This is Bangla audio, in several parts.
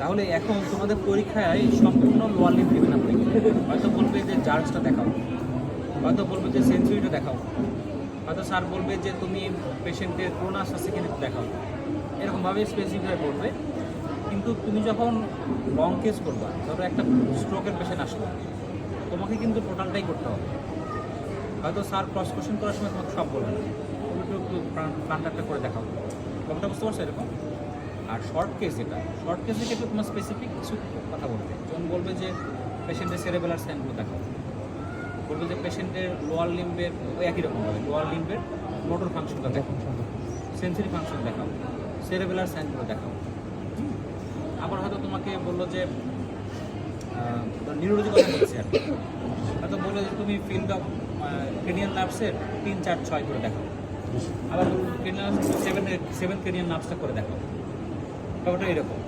তাহলে এখন তোমাদের পরীক্ষায় সম্পূর্ণ লোয়ার লিম্ব দেবে না পরীক্ষা। হয়তো বলবে যে জার্জটা দেখাও, হয়তো বলবে যে সেঞ্চুরিটা দেখাও, হয়তো স্যার বলবে যে তুমি পেশেন্টের প্রোনাস আছে কিনা দেখাও, এরকমভাবে স্পেসিফাই করবে। কিন্তু তুমি যখন লং কেস করবা, ধরো একটা স্ট্রোকের পেশেন্ট আসলো, তোমাকে কিন্তু টোটালটাই করতে হবে। হয়তো স্যার ক্রস কোশ্চেন করার সময় তোমাকে সব বলবে না, তুমি একটু প্লান্টারটা করে দেখাও, ব্যাপারটা বুঝতে পারছো এরকম। আর শর্ট কেস যেটা, শর্ট কেসের ক্ষেত্রে তোমার স্পেসিফিক কিছু কথা বলবে, যেমন বলবে যে পেশেন্টের সেরেবেলার সাইনগুলো দেখাও, বলবে যে পেশেন্টের লোয়ার লিম্বের একই রকমভাবে লোয়ার লিম্বের মোটর ফাংশনটা দেখাও, সেন্সরি ফাংশন দেখাও, সেরেবেলার সাইনগুলো দেখাও। আবার হয়তো তোমাকে বললো যে নিউরোলজি কথা বলছি আর কি, হয়তো বললো যে তুমি ফিল্ড অফ ক্রেনিয়াল নার্ভসের 3, 4, 6 করে দেখাও, আবার ক্রেনিয়াল 7 ক্রেনিয়াল নার্ভসটা করে দেখাও। ব্যাপারটা এরকম।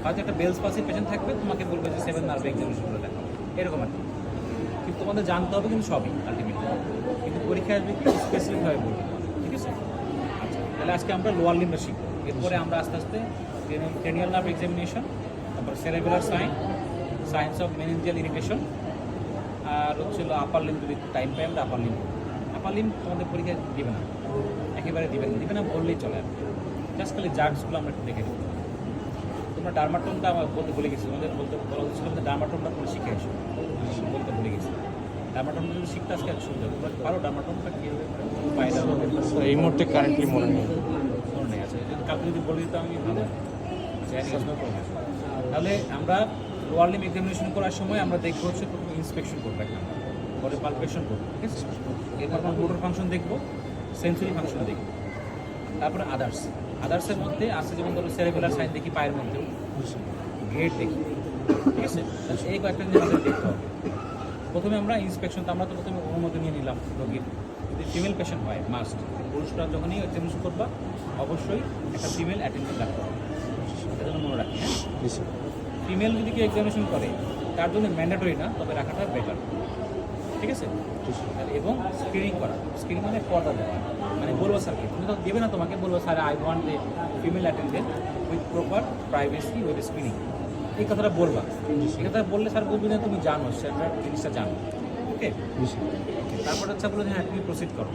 হয়তো একটা বেলস পাসির পেশেন্ট থাকবে, তোমাকে বলবে যে 7 নার্ভ এক্সামিনেশন করে দেখাও, এরকম আর কি। কিন্তু তোমাদের জানতে হবে কিন্তু সবই আলটিমেটলি, কিন্তু পরীক্ষায় আসবে কি স্পেসিফিকভাবে বলবে, ঠিক আছে? আচ্ছা, তাহলে আজকে আমরা লোয়ার লিম্বটা শিখবো, এরপরে আমরা আস্তে আস্তে ক্রেনিয়াল নার্ভ এক্সামিনেশন, তারপর সেরেবেলার সাইন্স অফ মেনিনজিয়াল ইরিটেশন, আর হচ্ছিল আপার লিম্ব। যদি টাইম পাই আমরা আপার লিম্ব তোমাদের পরীক্ষায় দিবে না, একেবারে দিবে না বললেই চলে। আর জাস্ট খালি জার্কসগুলো আমরা একটু দেখে দেবো। তোমরা ডার্মাটোমটা আমার বলতে ভুলে গেছি, তোমাদের বলতে বলা হচ্ছিল যে ডার্মাটোমটা তোমরা শিখে এসো, আমি বলতে ভুলে গেছি। ডার্মাটোমটা যদি শিখতে আজকে এক সুবিধা, তোমরা পারো ডার্মাটোমটা কীভাবে পায়রা এই মুহূর্তে কারেন্টলি মনে নেই। মনে নেই। আছে কাউকে যদি বলে দিতাম আমি ভালো তাহলে আমরা লোয়ার লিম্ব এক্সামিনেশন করার সময় আমরা দেখবো হচ্ছে প্রথমে ইন্সপেকশন করবো, একটা পরে পালপেশন করবো, ঠিক আছে? এরপর আমরা মোটর ফাংশন দেখবো, সেন্সরি ফাংশন দেখবো, তারপরে আদার্সের মধ্যে আছে যেমন ধরো সেরেবেলার সাইন দেখি পায়ের মধ্যে, গ্রেড দেখি, ঠিক আছে? এই কয়েকটা জিনিস আমাদের দেখতে হবে। প্রথমে আমরা ইন্সপেকশন, আমরা তো প্রথমে অনুমতি নিয়ে নিলাম রোগীর। যদি ফিমেল পেশেন্ট হয় মাস্ট, পুরুষরা যখনই এক্সামিনেশন করবা অবশ্যই একটা ফিমেল অ্যাটেন্ডেন্ট রাখতে হবে, এটা যেন মনে রাখি। হ্যাঁ, ফিমেল যদি কেউ এক্সামিনেশন করে তার জন্য ম্যান্ডেটরি না, তবে রাখাটা বেটার, ঠিক আছে? এবং স্ক্রিনিং করা, স্ক্রিনিং মানে পর্দা দেওয়া, মানে বলবো স্যারকে, তুমি তো দেবে না, তোমাকে বলবো sir I want a female attendant with proper privacy with screening, এই কথাটা বলবা। এই কথা বললে স্যার বলবে যে তুমি জানো, স্যার জিনিসটা জানো, ওকে? তারপরে হচ্ছে বলে যে হ্যাঁ তুমি প্রসিড করো,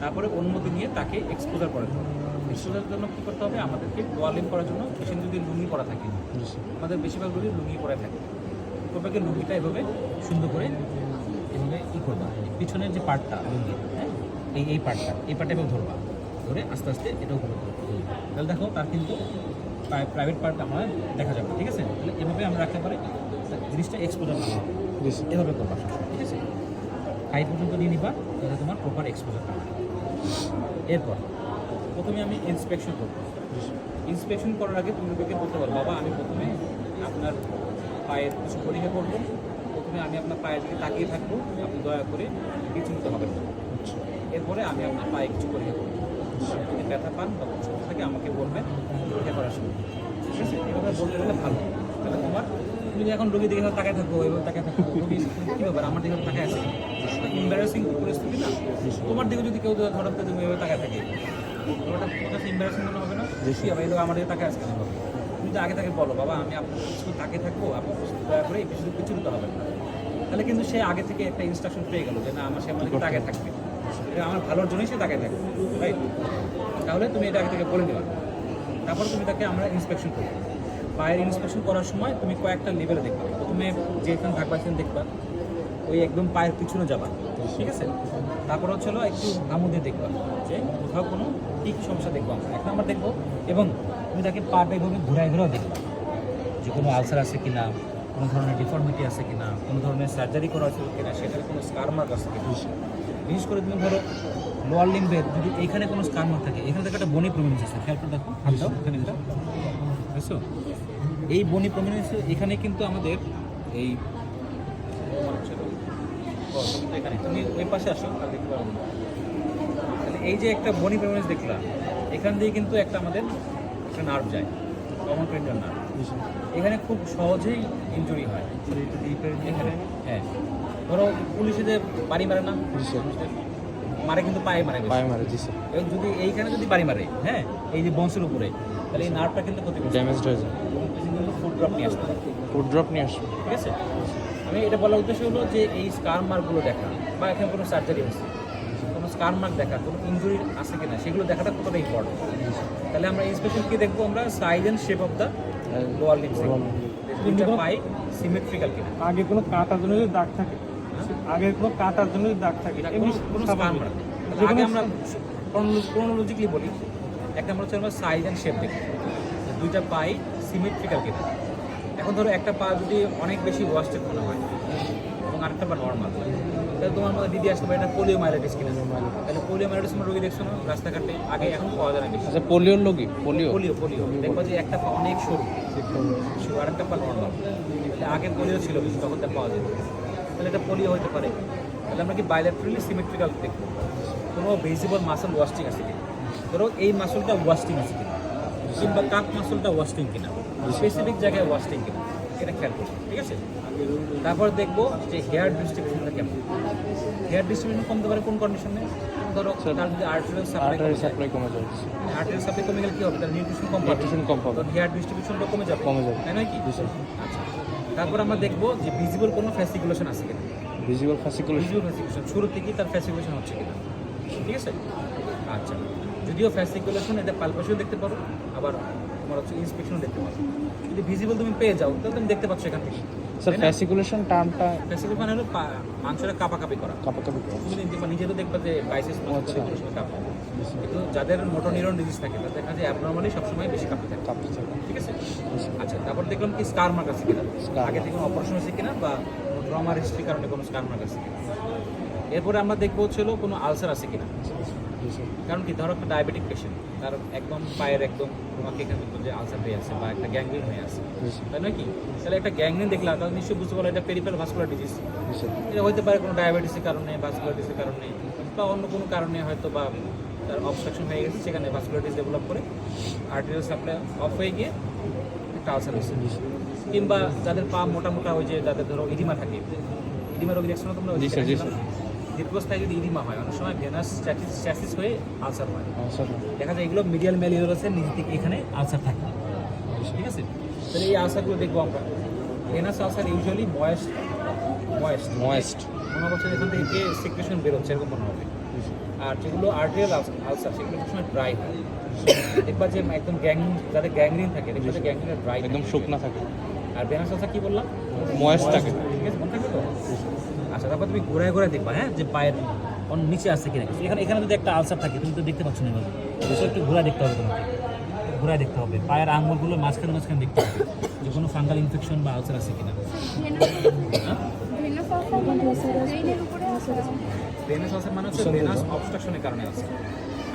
তারপরে অনুমতি নিয়ে তাকে এক্সপোজার করাতে হবে। এক্সপোজারের জন্য কী করতে হবে, আমাদেরকে লোয়ার লিম্ব করার জন্য পেশেন্ট যদি লুঙ্গি পরা থাকে, আমাদের বেশিরভাগ রোগী লুঙ্গি পরে থাকে, প্রত্যেকে লুঙ্গিটা এভাবে সুন্দর করে এভাবে করবা, পিছনের যে পার্টটা লুঙ্গি, হ্যাঁ, এই পার্টটা এভাবে ধরবা, ধরে আস্তে আস্তে এটাও করবো। তাহলে দেখো তার কিন্তু প্রাইভেট পার্ট আমরা দেখা যাবে, ঠিক আছে? তাহলে এভাবে আমরা রাখতে পারি, জিনিসটা এক্সপোজার না হবে, এভাবে করবা, ঠিক আছে? হাই পর্যন্ত নিয়ে নিবা, তাহলে তোমার প্রপার এক্সপোজার পাবে। এরপর প্রথমে আমি ইন্সপেকশন করবো। ইন্সপেকশন করার আগে তুমি রোগীকে বলতে পারো, বাবা আমি প্রথমে আপনার পায়ের কিছু পরীক্ষা করবো, প্রথমে আমি আপনার পায়ের দিকে তাকিয়ে থাকবো, আপনি দয়া করে বিচলিত হবেন না। এরপরে আমি আপনার পায়ে কিছু পরীক্ষা করবো, যদি ব্যথা পান বা কিছু থাকে আমাকে বলবেন, পরীক্ষা করার সময়, ঠিক আছে? এভাবে বলতে গেলে ভালো। তাহলে তুমি যদি এখন রোগী দিকে তাকায় থাকো, এভাবে তাকায় থাকো, রোগী কী ব্যাপার আমার দিকে তাকায় আছে, ইম্বারেসিং পরিস্থিতি না? তোমার দিকে যদি কেউ ধরো তুমি এভাবে তাকায় থাকে, ওটা তোমার কাছে ইম্বারেসিং মনে হবে না? হবে, এই আমার দিকে তাকায় আছে কেন হবে? তুমি তো আগে থেকে বলো, বাবা আমি আপনার কিছু তাকিয়ে থাকবো, আপনি দয়া করে এই বিষয়ে বিচলিত হবেন না। তাহলে কিন্তু সে আগে থেকে একটা ইনস্ট্রাকশন পেয়ে গেল যে না আমার সে আমাকে তাকায় থাকবে, এটা আমার ভালোর জন্যই সে তাকায় থাকবে, রাইট? তাহলে তুমি এটা আগে থেকে বলে দেবা। তারপর তুমি তাকে আমরা ইন্সপেকশন করবো। পায়ের ইন্সপেকশন করার সময় তুমি কয়েকটা লেভেলে দেখবা। প্রথমে যেখানে থাকবা সেখানে দেখবা, ওই একদম পায়ের পিছনে যাবা, ঠিক আছে? তারপর হচ্ছে একটু আমুদে দেখবা যে কোথাও কোনো কী সমস্যা দেখবো আমরা, এক নম্বর দেখবো। এবং তুমি তাকে পাটা এইভাবে ঘুরায় দেখবা যে কোনো আলসার আছে কিনা, কোনো ধরনের ডিফর্মিটি আছে কিনা, কোনো ধরনের সার্জারি করা আছে কিনা, সেটার কোনো স্কার মার্ক আছে কিনা। বিশেষ করে তুমি ধরো লোয়ার লিম্বের যদি এইখানে কোনো স্কার মার্ক থাকে, এখানে থেকে একটা বনি প্রমিনেন্স আছে, খেয়াল করে দেখো, হাতটাও এখানে একটা, বুঝছো? এই বনি প্রমিনেন্স এখানে কিন্তু আমাদের এই এখানে তুমি ওই পাশে আসো আর দেখতে পারো। তাহলে এই যে একটা বনি প্রমিনেন্স দেখলাম, এখান দিয়ে কিন্তু একটা আমাদের একটা নার্ভ যায়, কমন পেন্টার নার্ভ। এখানে খুব সহজেই ইনজুরি হয় এখানে। হ্যাঁ, ধরো পুলিশে যে বাড়ি মারে না, মারে কিন্তু পায়ে মারে, এবং যদি এইখানে যদি বাড়ি মারে, হ্যাঁ, এই যে বংশের উপরে, তাহলে এই নার্ভটা কিন্তু ক্ষতি ড্যামেজ হয়ে যায়, এবং কিন্তু ফুট ড্রপ নিয়ে আসতে পারো, ফুড ড্রপ নিয়ে আসবে। ঠিক আছে। আমি এটা বলার উদ্দেশ্য হলো যে এই স্কার মার্কগুলো দেখা বা এখানে কোনো সার্জারি হচ্ছে, কোনো স্কার মার্ক দেখা, কোনো ইনজুরি আছে কিনা সেগুলো দেখাটা কতটা ইম্পর্টেন্ট। তাহলে আমরা ইন্সপেকশন কি দেখবো, আমরা size and shape of the lower limbs, দুইটা পাই সিমেট্রিক্যাল কিনা। আগে কোনো কাটার জন্য যদি দাগ থাকে, আগে কোনো কাটার জন্য যদি দাগ থাকে, এটা এমনি কোনো স্কার মার্ক। আগে আমরা ক্রোনোলজিক্যালি বলি, এক নম্বর হচ্ছে আমরা সাইজ অ্যান্ড শেপ দেখি, দুইটা পাই সিমেট্রিক্যাল কিনা। এখন ধরো একটা পা যদি অনেক বেশি ওয়াস্টেড মনে হয় এবং আরেকটা পা নর্মাল, তাহলে তোমার মধ্যে দিদি আসতে পারে এটা পোলিওমাইলাইটিস কিনা। তাহলে পোলিওমাইলাইটিস আমরা রোগী দেখছো না রাস্তাঘাটে, আগে এখন পাওয়া যায় না বেশি। আচ্ছা, পোলিওর লোকই পোলিও পোলিও দেখবো যে একটা পা অনেক সরু আর একটা পা নর্মাল, তাহলে আগে পোলিও ছিল বেশি, তখন তা পাওয়া যেত, তাহলে এটা পোলিও হতে পারে। তাহলে আমরা কি বাইল্যাটারালি সিমেট্রিক্যাল দেখবো, কোনো ভিজিবল মাসল ওয়াস্টিং আছে কিনা। ধরো এই মাসলটা ওয়াস্টিং আছে কিনা, কিংবা কাপ মাসলটা ওয়াস্টিং কিনা, স্পেসিফিক জায়গায় ওয়াস্টিং কিনা, এটা খেয়াল করবো, ঠিক আছে। তারপর দেখবো যে হেয়ার ডিস্ট্রিবিউশনটা কেমন। হেয়ার ডিস্ট্রিবিউশন কমতে পারে কোন কন্ডিশনে, ধরো তার যদি আর্টেরিয়াল সাপ্লাই কমে যাবে। আর্টেরিয়াল সাপ্লাই কমে গেলে কি হবে, তার নিউট্রিশন কম পাবে, নিউট্রিশন কম পাবে, হেয়ার ডিস্ট্রিবিউশনটা কমে যাবে, তাই নয় কি? আচ্ছা, তারপর আমরা দেখবো যে ভিজিবল কোনো ফ্যাসিকুলেশন আছে কিনা। ভিজুয়াল ফ্যাসিকুলেশন, ভিজুয়াল ফ্যাসিকুলেশন শুরু থেকেই তার ফ্যাসিকুলেশন হচ্ছে কিনা, ঠিক আছে। আচ্ছা, যদিও ফ্যাসিকুলেশন এটা পালপেশন দেখতে পারো, আবার তোমার হচ্ছে ইন্সপেকশনও দেখতে পারো। যদি ভিজিবল তুমি পেয়ে যাও তাহলে তুমি দেখতে পাচ্ছ এখান থেকে। স্যার ফ্যাসিকুলেশন টার্মটা ফ্যাসিকুলেশন মানে হলো মাংসটা কাপাকাপি করা। কাপাকাপি তুমি নিজেরও দেখবা যে বাইসেস আচ্ছা। কাঁপে, কিন্তু যাদের মোটর নিউরন ডিজিজ থাকে তাদের দেখা যায় অ্যাবনর্মালি সবসময় বেশি কাঁপতে থাকে, কাঁপতে থাকে। ঠিক আছে। আচ্ছা, তারপর দেখলাম কি স্কার মার্ক আছে কিনা, আগে থেকে অপারেশন হয়েছে কিনা বা ট্রমা হিস্ট্রির কারণে কোনো স্কার মার্ক আছে কিনা। এরপরে আমরা দেখবো হচ্ছিল কোনো আলসার আছে কিনা, কারণ কি ধরো একটা ডায়াবেটিক পেশেন্ট, তার একদম পায়ের একদম তোমাকে এখানে দেখতো যে আলসার হয়ে আছে বা একটা গ্যাংগ্রিন হয়ে আছে, তাই নয় কি? তাহলে একটা গ্যাংগ্রিন দেখলাম তাহলে নিশ্চয়ই বুঝতে পারলো এটা পেরিফেরাল ভাস্কুলার ডিজিজ। এটা হতে পারে কোনো ডায়াবেটিসের কারণে, ভাস্কুলারিটিসের কারণে বা অন্য কোনো কারণে, হয়তো বা তার অবস্ট্রাকশন হয়ে গেছে, সেখানে ভাস্কুলারিটিস ডেভেলপ করে আর্টেরিয়াল সাপ্লাই অফ হয়ে গিয়ে একটা আলসার হয়েছে। কিংবা যাদের পা মোটা মোটা হয়, যে যাদের ধরো ইডিমা থাকে, ইডিমা রোগী দেখছো না তোমরা, দীর্ঘস্থায়ী যদি ইডিমা হয় অনেক সময় ভেনাস চ্যাসিস হয়ে আলসার হয়, দেখা যায় এগুলো মিডিয়াল ম্যালিওরাসের নিচে থেকে এখানে আলসার থাকে, ঠিক আছে। তাহলে এই আলসারগুলো দেখবো আমরা। ভেনাস আলসার ইউজুয়ালি ময়েস্ট মনে হচ্ছে এখান থেকে সিক্রেশন বেরোচ্ছে এরকম মনে হবে। আর যেগুলো আর্টেরিয়াল আলসার সেগুলো সবসময় ড্রাই হয়, দেখবা যে একদম যাদের গ্যাংগ্রিন থাকে দেখবা যে গ্যাংগ্রিনের ড্রাই একদম শুকনা থাকে। আর ভেনাস আলসার কি বললাম, ময়েস্ট থাকে, ঠিক আছে, মনে থাকবে তো। আচ্ছা, তারপর তুমি ঘোরায় ঘোরায় দেখবা, হ্যাঁ, যে পায়ের নিচে আছে কিনা। এখানে যদি একটা আলসার থাকে তুমি তো দেখতে পাচ্ছ না, এভাবে একটু ঘোরায় দেখতে হবে, তোমাকে ঘোরায় দেখতে হবে, পায়ের আঙুলগুলো মাঝখানে দেখতে হবে যে কোনো ফাঙ্গাল ইনফেকশন বা আলসার আছে কিনা। ভেনাস আলসার মানে হচ্ছে ভেনাস অবস্ট্রাকশনের কারণে আছে।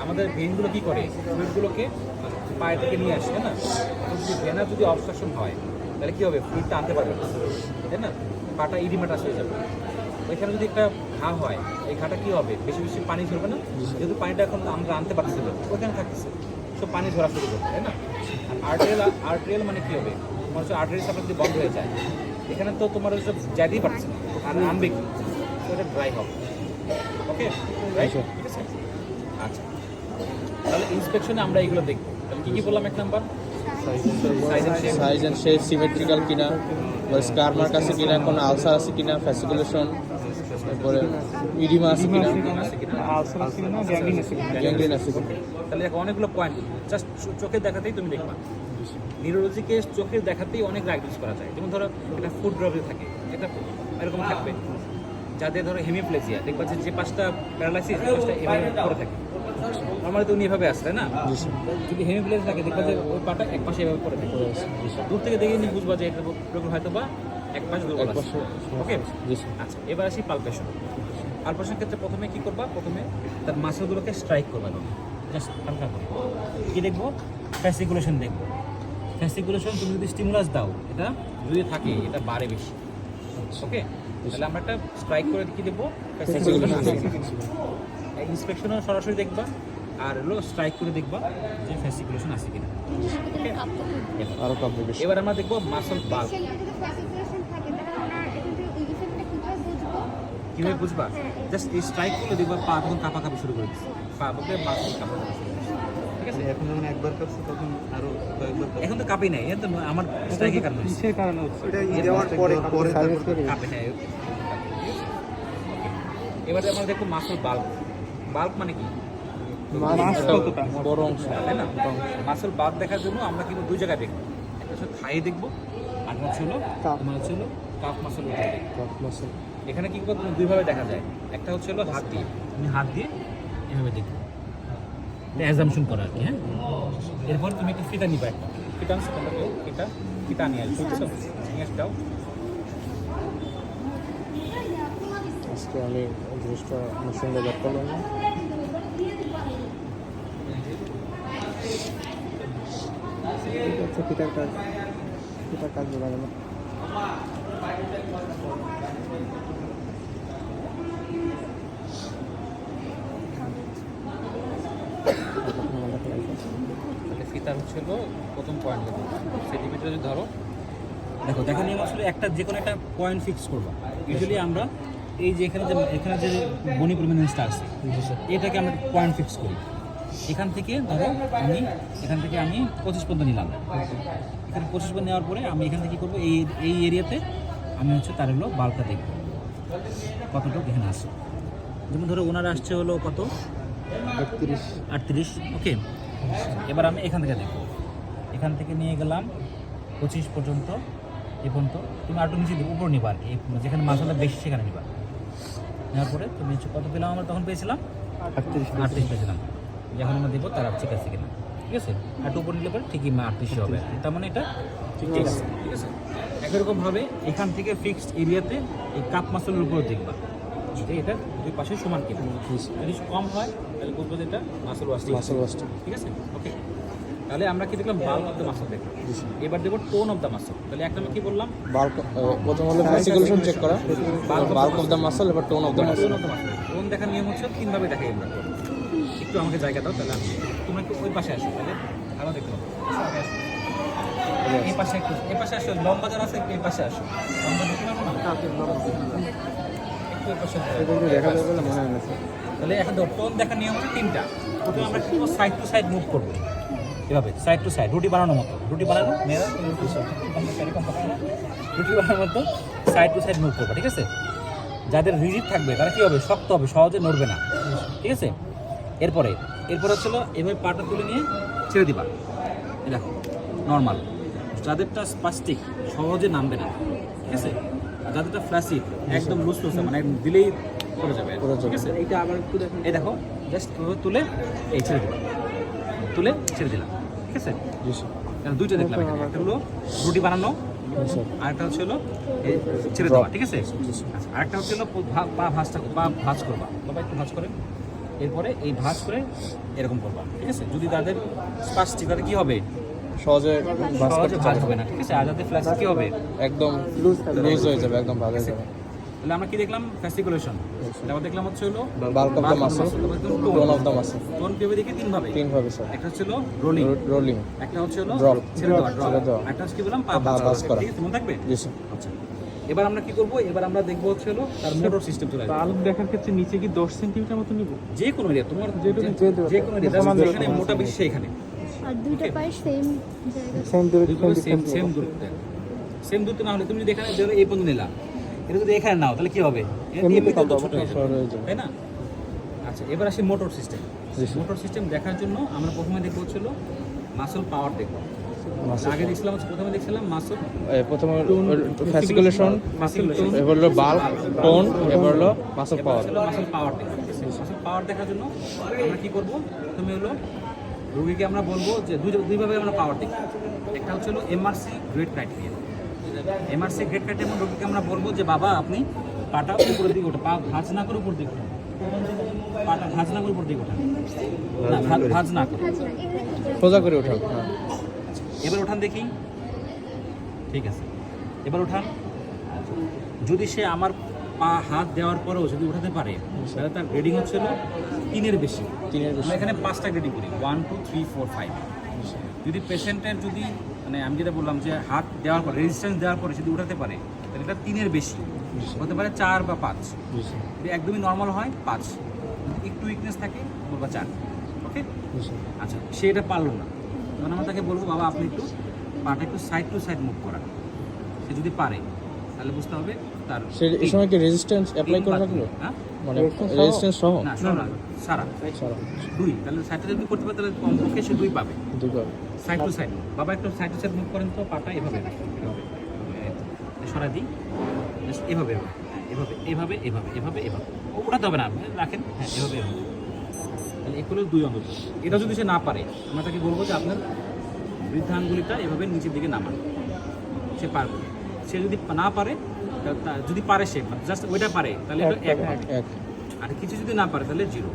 আমাদের ভেইনগুলো কি করে, ফ্লুইডগুলোকে পায়ে থেকে নিয়ে আসে, তাই না? যদি ভেনাস যদি অবস্ট্রাকশন হয় তাহলে কী হবে, ফ্লুইডটা আনতে পারবে না, তাই না? পাটা ইডিমাটাস হয়ে যাবে। ওইখানে যদি একটা ঘা হয়, এই ঘাটা কী হবে, বেশি বেশি পানি ঝরবে না, যেহেতু পানিটা এখন আমরা আনতে পারতেছি না, ওইখানে থাকতেছে, সব পানি ঝরা শুরু করবে, তাই না? আর আর্টেরিয়াল মানে কী হবে, তোমার হচ্ছে আর্টারি সাপ্লাই যদি বন্ধ হয়ে যায়, এখানে তো তোমার হচ্ছে যাইতেই পারছে না, আর আনবে কি, তো এটা ড্রাই হবে। ওকে, রাইট, ঠিক আছে। আচ্ছা, তাহলে ইন্সপেকশনে আমরা এগুলো দেখবো। তাহলে কী কী বললাম, এক number size and shape symmetrical কিনা, স্কার মার্ক আছে কিনা, কোনো আলসার আছে কিনা, ফ্যাসিকুলেশন, তারপরে ইডিমা আছে কিনা, আলসার আছে কিনা, গ্যাংগ্রিন আছে কিনা। গ্যাংগ্রিন আছে কিনা। তাহলে দেখো অনেকগুলো পয়েন্ট জাস্ট চোখে দেখাতেই তুমি দেখবা। নিউরোলজিকে চোখে দেখাতেই অনেক ডায়াগনোস করা যায়। যেমন ধরো এটা ফুড ড্রপে থাকে, এটা এরকম থাকবে। যাদের ধরো হেমিপ্লেজিয়া, দেখবা যে পাঁচটা প্যারালাইসিস পাঁচটা এভাবে করে থাকে, নর্মালি তো উনি এভাবে আসে, তাই না? যদি হেমিপ্লেজিয়া থাকে দেখবা যে ওই পাটা এক পাশে এভাবে করে থাকে, দূর থেকে দেখে নিয়ে বুঝবা যে এটা হয়তো বা এক পাশে দুর্বল আছে। ওকে, আচ্ছা, এবার আসি পালপেশন। পালপেশনের ক্ষেত্রে প্রথমে কি করবা, প্রথমে তার মাসলগুলোকে স্ট্রাইক করবা, জাস্ট হালকা করে। কী দেখবো, ফ্যাসিকুলেশন দেখবো। ফ্যাসিকুলেশন তুমি যদি স্টিমুলাস দাও, এটা যদি থাকে এটা বাড়ে বেশি। ওকে, তাহলে আমরা একটা স্ট্রাইক করে কি দেখবো, ইন্সপেকশনও সরাসরি দেখবা, আর হলো স্ট্রাইক করে দেখবা যে ফ্যাসিকুলেশন আছে কিনা। আরো কাঁপবে বেশি। এবার আমরা দেখবো মাসল বাল্ব। কীভাবে বুঝবা, জাস্ট এই স্ট্রাইক করে দেখবা পা তখন কাঁপাকাঁপি শুরু করে দিচ্ছে, পা বলতে মাসল কাঁপাকাঁপি শুরু করছে, ঠিক আছে এখন যখন একবার কাঁপছে তখন আরো কয়েকবার কাঁপছে। এখন তো কাপি নাই এখন তো আমার স্ট্রাইকের কারণে হচ্ছে। কিসের কারণে হচ্ছে? ওটা দেওয়ার পরে কাপে, হ্যাঁ এবারে আমরা দেখবো মাসল বাল্ক। বাল্ক মানে কি? মাস কতটা? বড় অংশ। তাই না? মাসল বাল্ক দেখার জন্য আমরা কিন্তু দুই জায়গায় দেখবো, একটা হচ্ছে থাই দেখবো, আর একটা হচ্ছে হলো তোমার হচ্ছে হলো কাফ মাসল দেখবো। এখানে কি করবো দুইভাবে দেখা যায়, একটা হচ্ছে হলো হাত দিয়ে, তুমি হাত দিয়ে এভাবে দেখবে, অ্যাজামশন করা আর কি। হ্যাঁ, এরপর তুমি একটা ফিতা নিবা, একটা ফিতা আনছো তোমরা কেউ? ফিতা নিয়ে আসছো, নিয়ে আসতে দাও। আজকে আমি জিনিসটা আমার সঙ্গে ব্যাক করলাম না। ফিটার কাজ লাগে না। তাহলে ফিতার হচ্ছে হলো প্রথম পয়েন্ট দেবো, সেন্টিমিটার যদি ধরো, দেখো দেখা নিয়ম আসলে একটা যে কোনো একটা পয়েন্ট ফিক্স করবো। ইউজুয়ালি আমরা এই যে এখানে যে বনি প্রমিনেন্সটা আছে এটাকে আমরা পয়েন্ট ফিক্স করি। এখান থেকে ধরো এখান থেকে আমি 25 পর্যন্ত নিলাম, এখানে 25 পর্যন্ত নেওয়ার পরে আমি এখান থেকে কী করবো, এই এরিয়াতে আমি হচ্ছে তার হলো বাল্বটা দেখবো কতটুকু এখানে আসে। যেমন ধরো ওনার আসছে হলো কত 38, ওকে। এবার আমি এখান থেকে দেখবো, এখান থেকে নিয়ে গেলাম 25 পর্যন্ত, এ পর্যন্ত তুমি আরেকটু নিচে উপর নিবা আর কি, যেখানে মাসালা বেশি সেখানে নিবা। নেওয়ার পরে তুমি হচ্ছে কত পেলাম, আমরা তখন পেয়েছিলাম 38 পেয়েছিলাম। যখন আমরা দেখবো তারা ঠিক আছে কিনা, ঠিক আছে। আর একটু উপর নিলে পরে ঠিকই 38 হবে, তার মানে এটা ঠিক আছে, ঠিক আছে। একইরকমভাবে এখান থেকে ফিক্সড এরিয়াতে এই কাপ মাসলের উপর দেখবা যে এটা দুই পাশে সমান কিনা। যদি কম হয় তাহলে বলবো যে এটা মাসল ওয়াস্টিং, ঠিক আছে, ওকে। তাহলে আমরা কি দেখলাম, বাল্ক অফ দ্য মাসল দেখলাম। এবার দেখবো টোন অফ দ্য মাসল। তাহলে একটা আমি কি বললাম, বাল্ক প্রথম হলো ফ্যাসিকুলেশন চেক করা, বাল্ক অফ দ্য মাসল, এবার tone of the muscle. Tone দেখার নিয়ম হচ্ছে তিনভাবে দেখাই আমরা। একটু আমাকে জায়গা দাও, তাহলে আমি তোমরা একটু ওই পাশে আসো, তাহলে ভালো দেখতে পাবো। এই পাশে একটু, এই পাশে আসো, লম্বা যারা আছে একটু এই পাশে আসো, লম্বা দেখতে পাবো না, একটু এই পাশে আসো। দেখা যাবে বলে মনে হয় না। তাহলে এখন টোন দেখার নিয়ম হচ্ছে তিনটা। প্রথমে আমরা কি সাইড টু সাইড মুভ করবো, এভাবে সাইড টু সাইড, রুটি বানানোর মতো, রুটি বানানো মেয়েরা রুটি বানানোর মতো সাইড টু সাইড মুভ করবো, ঠিক আছে। যাদের রিজিড থাকবে তারা কি হবে, শক্ত হবে, সহজে নড়বে না, ঠিক আছে। এরপরে হচ্ছিল এভাবে পাটা তুলে নিয়ে ছেড়ে দিবা, এই দেখো নর্মাল। যাদেরটা স্পাস্টিক সহজে নামবে না, ঠিক আছে। আর যাদেরটা ফ্ল্যাসিড একদম লুজ মানে একদম দিলেই পড়ে যাবে, ঠিক আছে। এইটা আবার একটু দেখো, এই দেখো জাস্ট তুলে এই ছেড়ে দিবা, তুলে ছেড়ে দিলাম, ঠিক আছে। দুইটা দেখলাম এখানে, একটা হলো রুটি বানানো, আরেকটা হচ্ছে হলো এই ছেড়ে দেওয়া, ঠিক আছে। আরেকটা হচ্ছে হলো পা ভাঁজ করবা, বাবা একটু ভাঁজ করে, এরপরে এই ভাঁজ করে এরকম করবা, ঠিক আছে। যদি তাদের স্পাস্টিক তাদের কি হবে, সহজে ভাঁজ হবে না, ঠিক আছে। আর যাদের ফ্ল্যাশ কি হবে, একদম লুজ হয়ে যাবে, একদম ভালো হয়ে যাবে। তাহলে আমরা কি দেখলাম, ফ্যাসিকুলেশন। তারপর দেখলাম হচ্ছে হলো bulk of the muscle, tone of the muscle. Tone কিভাবে দেখি, তিনভাবে স্যার। একটা হচ্ছে হলো রোলিং, একটা হচ্ছে হলো ড্রপ, ছেড়ে দেওয়া, একটা হচ্ছে কি বললাম পা ভাঁজ করা, ঠিক আছে, মনে থাকবে। জি স্যার। আচ্ছা, এবার আমরা কি করবো, এবার আমরা দেখবো হচ্ছে হলো তার মোটর সিস্টেম চলে আসবে। বাল্ব দেখার ক্ষেত্রে নিচে কি 10 সেন্টিমিটার মতো নিব? যে কোনো এরিয়া তোমার যে কোনো এরিয়া, এখানে মোটা বেশি এখানে আর দুইটা পায়ে সেম জায়গা, সেম দূরত্বে, সেম দূরত্ব না হলে তুমি যদি এখানে ধরো এই পর্যন্ত নিলাম, এটা যদি এখানে নাও তাহলে কি হবে, এমনিতে তো ছোট হয়ে যাবে, তাই না। আচ্ছা, এবার আসি মোটর সিস্টেম। মোটর সিস্টেম দেখার জন্য আমরা প্রথমে দেখবো হচ্ছিল মাসল পাওয়ার দেখবো। আগে দেখছিলাম হচ্ছে প্রথমে দেখছিলাম মাসল, প্রথমে ফ্যাসিকুলেশন, এবার হলো বাল্ক, টোন, এবার হলো মাসল পাওয়ার। মাসল পাওয়ার দেখবো। মাসল পাওয়ার দেখার জন্য আমরা কি করবো, প্রথমে হলো রোগীকে আমরা বলবো যে দুইভাবে আমরা পাওয়ার দেখি। একটা হচ্ছে হলো MRC grade criteria. MRC grade criteria রোগীকে আমরা বলবো যে বাবা আপনি পাটা উপরের দিকে ওঠা, পা ভাঁজ না করে উপর দিকে ওঠান, পাটা ভাঁজ না করে উপর দিকে ওঠান, না ভাঁজ না করে সোজা করে ওঠান। এবার ওঠান দেখি, ঠিক আছে। এবার ওঠান, যদি সে আমার পা হাত দেওয়ার পরেও যদি উঠাতে পারে তাহলে তার গ্রেডিং হচ্ছে হলো 3-এর বেশি। আমরা এখানে 5টা গ্রেডিং করি, 1, 2, 3, 4, 5। যদি পেশেন্টের যদি মানে আমি যেটা বললাম যে হাত দেওয়ার পর রেজিস্ট্যান্স দেওয়ার পরে যদি উঠাতে পারে তাহলে এটা 3-এর বেশি, হতে পারে 4 বা 5। যদি একদমই নর্মাল হয় 5, একটু উইকনেস থাকে বলবা 4, ওকে। আচ্ছা সে এটা পারলো না, তখন আমরা তাকে বলবো বাবা আপনি একটু পাটা একটু সাইড টু সাইড মুভ করা। সে যদি পারে তাহলে বুঝতে হবে তার সে এই সময় কি রেজিস্ট্যান্স অ্যাপ্লাই করে থাকলো, হ্যাঁ মানে রেজিস্ট্যান্স সহ না সারা সারা সারা দুই, তাহলে সাইডটা যদি করতে পারে তাহলে কমপক্ষে সে 2 পাবে। দুবার সাইড টু সাইড বাবা একটু সাইড টু সাইড মুভ করেন তো, পাটা এভাবে রাখেন, এভাবে সরা দিই, Just এভাবে এভাবে এভাবে এভাবে এভাবে এভাবে ওঠাতে হবে না, আপনি রাখেন, হ্যাঁ এভাবে এভাবে। তাহলে এগুলো 2 অন্তত। এটা যদি সে না পারে আমরা তাকে বলবো যে আপনার বৃদ্ধাঙ্গুলিটা এভাবে নিচের দিকে নামান, সে পারবে। সে যদি না পারে যদি পারে সে জাস্ট ওইটা পারে তাহলে এটা 1 পাবে, এক আর কিছু যদি না পারে তাহলে 0।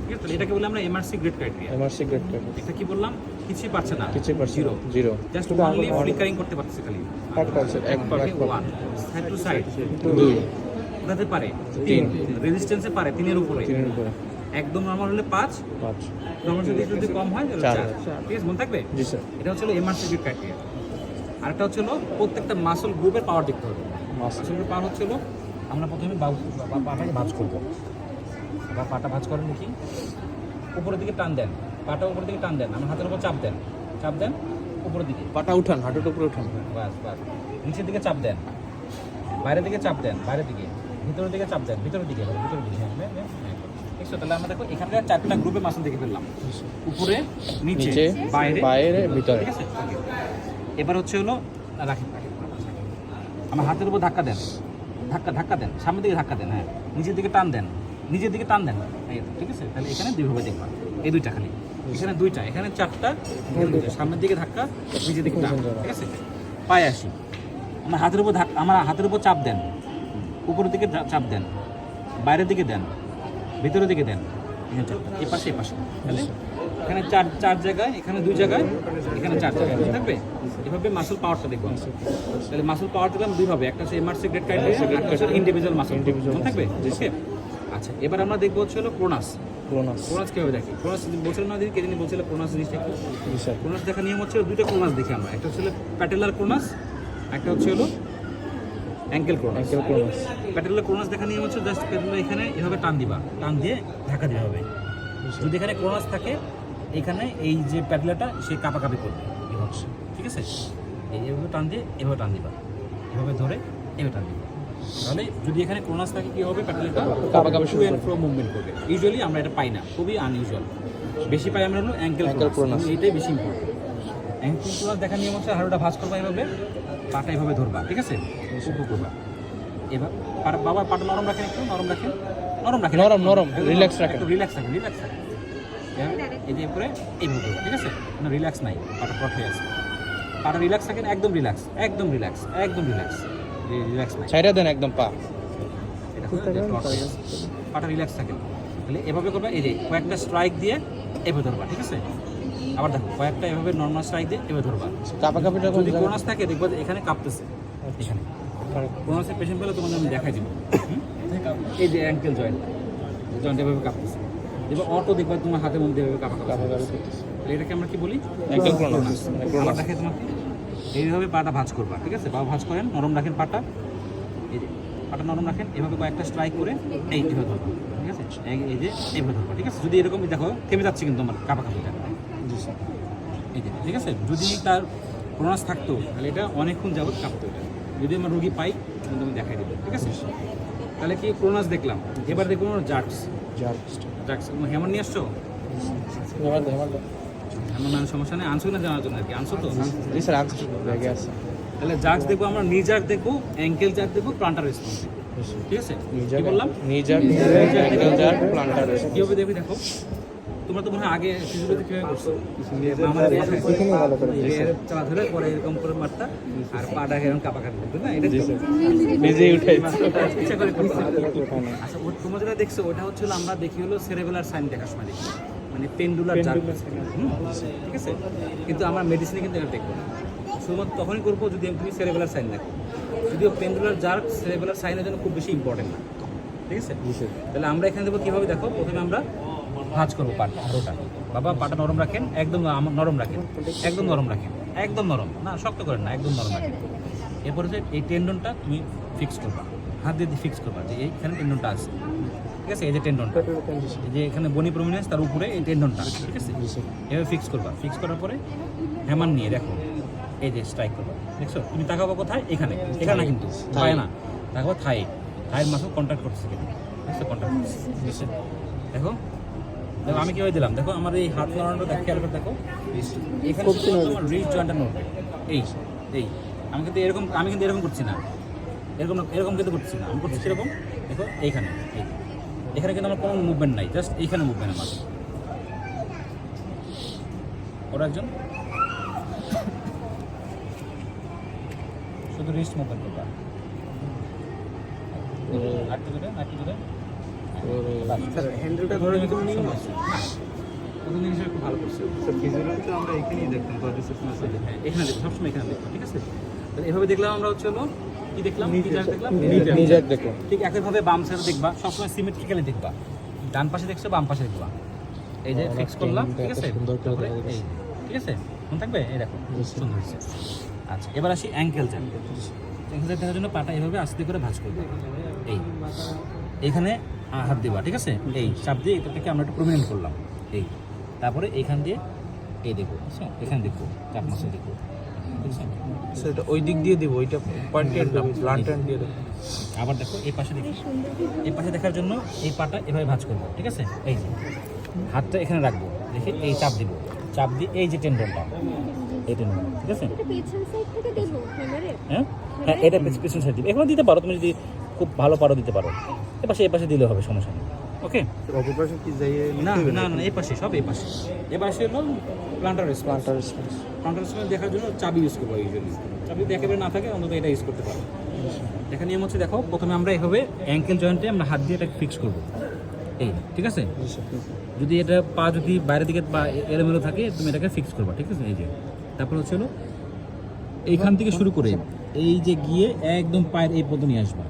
ঠিক আছে, তাহলে এটাকে বলে আমরা MRC grade criteria. MRC grade card এটা কি বললাম, কিছুই পারছে না, কিছু পারছে 0, জিরো জাস্ট অনলি ফ্লিকারিং করতে পারছে খালি, এক পারছে এক পারে পার 1, সাইড টু সাইড 2 ওটাতে পারে 3, রেজিস্ট্যান্সে পারে 3 এর উপরে, 3 এর উপরে একদম নরমাল হলে 5, 5 নরমাল যদি কম হয় তাহলে 4। 4 ঠিক আছে, মনে থাকবে। জি স্যার এটা হচ্ছে এমআরসি গ্রেড ক্রাইটেরিয়া। আরেকটা হচ্ছে প্রত্যেকটা মাসল গ্রুপের পাওয়ার দেখতে হবে। মাসল গ্রুপের পাওয়ার হচ্ছে আমরা প্রথমে পাটাকে ভাঁজ করবো, বা পাটা ভাঁজ করেন দেখি, উপরের দিকে টান দেন, পাটা উপরের দিকে টান দেন, আমার হাতের উপর চাপ দেন, চাপ দেন উপরের দিকে, পাটা উঠান, হাঁটুর উপরে উঠান, বাস বাস, নিচের দিকে চাপ দেন, বাইরের দিকে চাপ দেন, বাইরের দিকে, ভিতরের দিকে চাপ দেন, ভিতরের দিকে, ভিতরের দিকে, হ্যাঁ হ্যাঁ। ঠিক আছে, তাহলে আমরা দেখো এখানকার 4টা গ্রুপে মাসল দেখে ফেললাম, উপরে, নিচে, নিচে বাইরে, বাইরে ভিতরে। ঠিক আছে। এবার হচ্ছে রাখেন, আমার হাতের উপর ধাক্কা দেন, ধাক্কা দেন, সামনের দিকে ধাক্কা দেন, হ্যাঁ নিচের দিকে টান দেন, নিচের দিকে টান দেন, এই তো, ঠিক আছে। তাহলে এখানে 2 ভাবে দেখবা, এই 2টা খালি, এখানে 2টা, এখানে 4টা, সামনের দিকে ধাক্কা, নিচের দিকে টান, ঠিক আছে। পায়ে আসি, আমার হাতের উপর চাপ দেন, উপরের দিকে চাপ দেন, বাইরের দিকে দেন, ভিতরের দিকে দেন, এখানে চাপটা, এই পাশে, তাহলে এখানে 4 জায়গায়, এখানে 2 জায়গায়, এখানে 4 জায়গায় থাকবে। এভাবে মাসল পাওয়ারটা দেখবো। তাহলে মাসল পাওয়ার দিলাম 2 ভাবে, একটা হচ্ছে এমআরসি গ্রেড ক্রাইটেরিয়া, একটা হচ্ছে ইন্ডিভিজুয়াল মাসল মনে থাকবে। ওকে, আচ্ছা এবার আমরা দেখবো হচ্ছে প্রোনাস। প্রোনাস কীভাবে দেখি, প্রোনাস বলছিলাম না দিদি, কে যিনি বলছিল প্রোনাস জিনিসটা কি। প্রোনাস দেখার নিয়ম হচ্ছে 2টা প্রোনাস দেখি আমরা, একটা হচ্ছে প্যাটেলার প্রোনাস, একটা হচ্ছে অ্যাঙ্কেল প্রোনাস। প্যাটেলার প্রোনাস দেখার নিয়ম হচ্ছে জাস্ট প্যাটেলার এখানে এভাবে টান দিবা, টান দিয়ে ধাক্কা দিতে হবে। যদি এখানে প্রোনাস থাকে এখানে এই যে প্যাটেলাটা সে কাঁপাকাঁপি করবে, ঠিক আছে। এইভাবে টান দিয়ে এভাবে টান দিবা, এভাবে ধরে এভাবে টান দিবা, তাহলে যদি এখানে ক্রোনাস থাকে কি হবে, প্যাটেলটা কাঁপাকাঁপি টু এন্ড ফ্রো মুভমেন্ট করবে। ইউজুয়ালি আমরা এটা পাই না, খুবই আনইউজুয়াল। বেশি পাই আমরা অ্যাঙ্কেল ক্রোনাস, এইটাই বেশি ইম্পর্টেন্ট। অ্যাঙ্কেল ক্রোনাস দেখার নিয়ম হচ্ছে হাড়টা ভাঁজ করবা, এভাবে পাটা এভাবে ধরবা, ঠিক আছে, উপর করবা, এবার বাবা পাটা নরম রাখেন, একটু নরম রাখেন, নরম রিল্যাক্স রাখেন, রিল্যাক্স রাখেন। এই যে করে এইভাবে করবা, ঠিক আছে, না রিল্যাক্স নাই, পাটা কট হয়ে আছে, পাটা রিল্যাক্স রাখেন, একদম রিল্যাক্স নাই, ছাইরা দেন একদম পা, পাটা রিল্যাক্স থাকে। তাহলে এভাবে করবা, এই যে কয়েকটা স্ট্রাইক দিয়ে এভাবে ধরবা, ঠিক আছে। আবার দেখো কয়েকটা এভাবে নর্মাল স্ট্রাইক দিয়ে এভাবে ধরবা। কাঁপাকাঁপিটা যদি ক্রোনাস থাকে দেখবা এখানে কাঁপতেছে, এখানে ক্রোনাসের পেশেন্ট পেলে তোমাদের আমি দেখাই দিব। এই যে অ্যাঙ্কেল জয়েন্ট এভাবে কাঁপতেছে, এবার অটো দেখবা তোমার হাতের মধ্যে এভাবে কাঁপাকাঁপি। এটাকে আমরা কি বলি, অ্যাঙ্কেল ক্রোনাস। আবার দেখে তোমাকে এইভাবে পাটা ভাঁজ করবা, ঠিক আছে, পা ভাঁজ করেন, নরম রাখেন পাটা, এই যে পাটা নরম রাখেন, এভাবে কয়েকটা স্ট্রাইক করে এইভাবে ধরবা, ঠিক আছে, এই যে এইভাবে ধরবা, ঠিক আছে। যদি এরকম দেখো থেমে যাচ্ছে কিন্তু আমার কাঁপাকাঁপিটা, এই যে, ঠিক আছে। যদি তার ক্রোনাস থাকতো তাহলে এটা অনেকক্ষণ যাবত কাঁপতো, এটা যদি আমার রোগী পাই কিন্তু আমি দেখাই দেবো, ঠিক আছে। তাহলে কি ক্রোনাস দেখলাম, এবার দেখবো জার্কস। হেমন নিয়ে আসছো, হেমন সমস্যা নেই, আনছো না জানার জন্য আর কি, আনছো তো। তাহলে জার্কস দেখবো আমরা, নি জার্ক দেখবো, অ্যাঙ্কেল জার্ক দেখবো, প্লান্টার রেসপন্স, ঠিক আছে। কি বললাম, কীভাবে দেখবি দেখো, তোমরা তো মনে হয় আগে ফিজিওলজি কীভাবে করছো, চালা ধরে পরে এরকম করে মারতা আর পাটা এরকম কাঁপাকাঁপি করতো না, এটা ইচ্ছা করে করছো। আচ্ছা তোমরা যেটা দেখছো ওটা হচ্ছিল আমরা দেখি হলো সেরেবেলার সাইন দেখার সময় দেখি, মানে পেন্ডুলার জার্ক, ঠিক আছে। কিন্তু আমার মেডিসিনে কিন্তু এটা দেখবো না, শুধুমাত্র তখনই করবো যদি তুমি সেরেবেলার সাইন দেখো। যদিও পেন্ডুলার জার্ক সেরেবেলার সাইনের জন্য খুব বেশি ইম্পর্টেন্ট না, ঠিক আছে। তাহলে আমরা এখানে দেবো কীভাবে দেখো, প্রথমে আমরা ভাঁজ করবো পাটা, হাড়োটা, বাবা পাটা নরম রাখেন, একদম নরম রাখেন, একদম নরম না, শক্ত করেন না, একদম নরম রাখেন। এরপরে যে এই টেন্ডনটা তুমি ফিক্স করবা, হাত দিয়ে ফিক্স করবা যে এইখানে টেন্ডনটা আছে, ঠিক আছে, এই যে টেন্ডনটা, এই যে এখানে বনি প্রমিনেন্স তার উপরে এই টেন্ডনটা, ঠিক আছে, এভাবে ফিক্স করবা। ফিক্স করার পরে হ্যামার নিয়ে দেখো এই যে স্ট্রাইক করবা, দেখছো? তুমি তাকাবো কোথায়? এখানে, এখানে না কিন্তু থায় না, তাকাবো থায়, থায়ের মাসল কন্ট্যাক্ট করতেছে কিন্তু, দেখছো? কন্ট্যাক্ট করতেছে, বুঝছো? দেখো দেখো আমি কীভাবে দিলাম, দেখো আমার এই হাত নড়ানোটা দেখো, খেয়াল করে দেখো, এখানে আমার রিস্ট জয়েন্টটা নড়বে, এই এই আমি কিন্তু এরকম করছি না, এরকম কিন্তু করছি না, আমি করছি এরকম, দেখো এইখানে, এখানে কিন্তু আমার কোনো মুভমেন্ট নাই, জাস্ট এইখানে মুভমেন্ট আমার। ওরা একজন শুধু রিস্ট মুভমেন্ট করবা, আটটু দূরে স্যার হ্যান্ডেলটা ধরে যদি প্রথম জিনিস একটু ভালো করছে, স্যার ফিজিওলজি তো আমরা এখানেই দেখতাম কোয়াড্রিসেপস মাসেল। হ্যাঁ এখানে দেখো, সবসময় এখানে দেখো, ঠিক আছে? তাহলে এভাবে দেখলাম আমরা, হচ্ছে হলো কি দেখলাম, কি জায়গা দেখলাম, নিজের দেখো। ঠিক একইভাবে বাম সাইডে দেখবা, সবসময় সিমেট্রিক্যালি দেখবা, ডান পাশে দেখছো বাম পাশে দেখবা, এই যে ফিক্স করলাম, ঠিক আছে? সুন্দর করে তারপরে দেখা এই, ঠিক আছে, মনে থাকবে, এই দেখো সুন্দর হয়েছে। আচ্ছা এবার আসি অ্যাঙ্কেল জ্যাম। অ্যাঙ্কেল জ্যাম দেখার জন্য পাটা এইভাবে আস্তে করে ভাঁজ করবে, এইখানে হাত দিবা, ঠিক আছে? এই চাপ দিয়ে এটাকে আমরা একটু প্রমিনেন্ট করলাম, এই তারপরে এইখান দিয়ে এই দেখো, আচ্ছা এখানে দেখো চাপ মাসে দেখো, ঠিক আছে? স্যার এটা ওই দিক দিয়ে দিব, ওইটা পয়েন্টেড না, প্লান্ট এন্ড দিয়ে দেবো। আবার দেখো এই পাশে দেখো, বেশ সুন্দর। এই পাশে দেখার জন্য এই পাটা এভাবে ভাঁজ করবো, ঠিক আছে? এই যে হাতটা এখানে রাখবো, দেখে এই চাপ দিব, চাপ দিয়ে এই যে টেন্ডনটা, এই টেন্ডন, ঠিক আছে? এটা পেছন সাইড থেকে দেবো ক্যামেরায়। হ্যাঁ হ্যাঁ, এটা পিছন সাইড দিবে, এখানে দিতে পারো, তুমি যদি খুব ভালো পারো দিতে পারো, এই পাশে দিলে হবে, সমস্যা নেই। ওকে, অপর পাশে কি যাইয়ে না না না, এই পাশে সব, এই পাশে হলো প্লান্টার রেসপন্স। প্লান্টার রেসপন্স দেখার জন্য চাবি ইউজ করবো, ইউজুয়ালি চাবি যদি একেবারে না থাকে অন্তত এটা ইউজ করতে পারো। দেখা নিয়ম হচ্ছে, দেখো প্রথমে আমরা এইভাবে অ্যাঙ্কেল জয়েন্টে আমরা হাত দিয়ে এটা ফিক্স করবো, এই, ঠিক আছে? যদি এটা পা যদি বাইরের দিকে বা এলোমেলো থাকে, তুমি এটাকে ফিক্স করবা, ঠিক আছে? এই যে তারপর হচ্ছে হলো এইখান থেকে শুরু করে এই যে গিয়ে একদম পায়ের এই পর্যন্ত নিয়ে আসবা,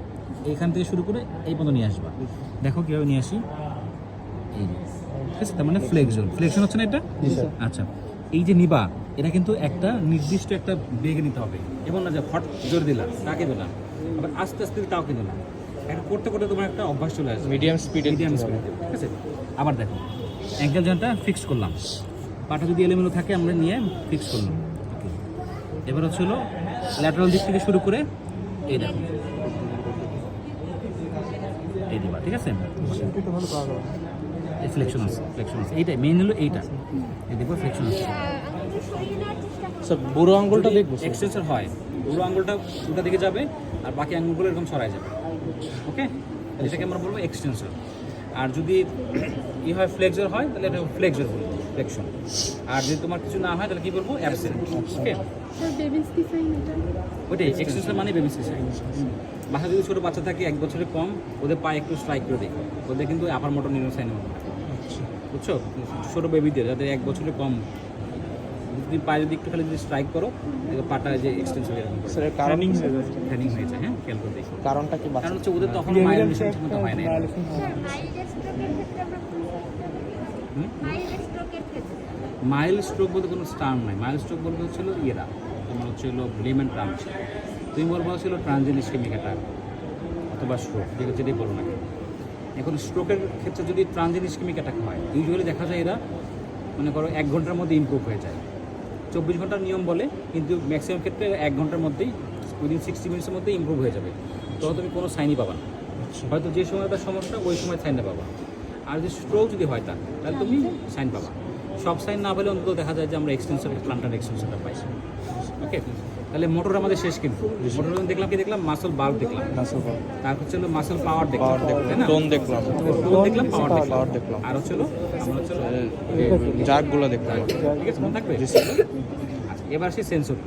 এইখান থেকে শুরু করে এই পর্যন্ত নিয়ে আসবা, দেখো কীভাবে নিয়ে আসি, এই যে, ঠিক আছে? তার মানে ফ্লেকশন হচ্ছে না এটা? আচ্ছা এই যে নিবা, এটা কিন্তু একটা নির্দিষ্ট একটা বেগে নিতে হবে, এবং না যে হট জোর দিলাম তাকে দিলাম, আবার আস্তে আস্তে তাও কিন্তু না, এটা করতে করতে তোমার একটা অভ্যাস চলে আসবে, মিডিয়াম স্পিডে, মিডিয়াম স্পিডে, ঠিক আছে? আবার দেখো অ্যাঙ্কেল জয়েন্টটা ফিক্স করলাম, পাটা যদি এলোমেলো থাকে আমরা নিয়ে ফিক্স করলাম। ওকে, এবার হচ্ছে হলো ল্যাটারাল দিক থেকে শুরু করে এই দেখো, এই দিবা, ঠিক আছে? এই ফ্লেকশন আছে, এইটাই মেইন হলো, এইটা এই দেখো ফ্লেকশন আছে। আঙুলটা সরিয়ে নেওয়ার চেষ্টা করো। স্যার বুড়ো আঙ্গুলটা দেখবো। এক্সটেনশন হয়, পুরো আঙুলটা উল্টা দিকে যাবে আর বাকি আঙুলগুলো এরকম সরাই যাবে, ওকে? এটাকে আমরা বলবো এক্সটেনশন। আর যদি ই হয় ফ্লেক্সর হয়, তাহলে এটা ফ্লেক্সর বলবো, ফ্লেকশন। আর যদি তোমার কিছু না হয় তাহলে কি বলবো? অ্যাবসেন্ট, ওকে? স্যার বেবিস্কি সাইন এটা। ওইটাই এক্সটেনশন মানে বেবিসি সাইন। বাসা যদি ছোটো বাচ্চা থাকে 1 বছরের কম, ওদের পায়ে একটু স্ট্রাইক করে দিই, ওদের কিন্তু আপার মোটর নিউরো সাইন হবে, বুঝছো? ছোটো বেবিদের যাদের 1 বছরের কম, যদি পায়ে যদি একটু খালি যদি স্ট্রাইক করো, পাটা যে এক্সটেনশন এরকম স্যার কারণ ট্রেনিং হয়েছে, হ্যাঁ খেয়াল করে দেখি। কারণটা কি? কারণ হচ্ছে ওদের তখন মাইলেশন ঠিকমতো হয় না। স্যার মাইল্ড স্ট্রোকের ক্ষেত্রে আমরা মাইল্ড স্ট্রোকের ক্ষেত্রে মাইল্ড স্ট্রোক বলতে কোনো টার্ম নাই, মাইল্ড স্ট্রোক বলতে হচ্ছিল ইয়েরা, তোমার হচ্ছিল ব্লেমেন্ট টার্ম, তুমি বলবো হচ্ছিল ট্রানজিয়েন্ট ইসকেমিক অ্যাটাক অথবা স্ট্রোক, যেটাই বলো না। এখন স্ট্রোকের ক্ষেত্রে যদি ট্রানজিয়েন্ট ইসকেমিক অ্যাটাক হয়, ইউজুয়ালি দেখা যায় এরা মনে করো 1 ঘন্টার মধ্যে ইমপ্রুভ হয়ে যায়। 24 ঘন্টার নিয়ম বলে, কিন্তু ম্যাক্সিমাম ক্ষেত্রে 1 ঘন্টার মধ্যেই, উইদিন 60 মিনিটসের মধ্যে ইমপ্রুভ হয়ে যাবে। তখন তুমি কোনো সাইনই পাবা না, হয়তো যে সময় তার সমস্যা ওই সময় সাইনটা পাবা। আর যদি স্ট্রোক যদি হয় তাহলে তুমি সাইন পাবা। সব সাইন না পেলে অন্তত দেখা যায় যে আমরা এক্সটেনশন, প্লান্টার এক্সটেনশনটা পাইছি, ওকে? তাহলে মোটর আমাদের শেষ, কিন্তু মোটর দেখলাম কি দেখলাম, মাসল বাল্ব দেখলাম, তারপর হচ্ছে মাসল পাওয়ার দেখলাম, তাই না? টোন দেখলাম, পাওয়ার দেখলাম, আর হচ্ছে আমরা হচ্ছে জাগগুলো দেখলাম। ঠিক আছে, মনে থাকবে? আচ্ছা, এবার আসি সেন্সর।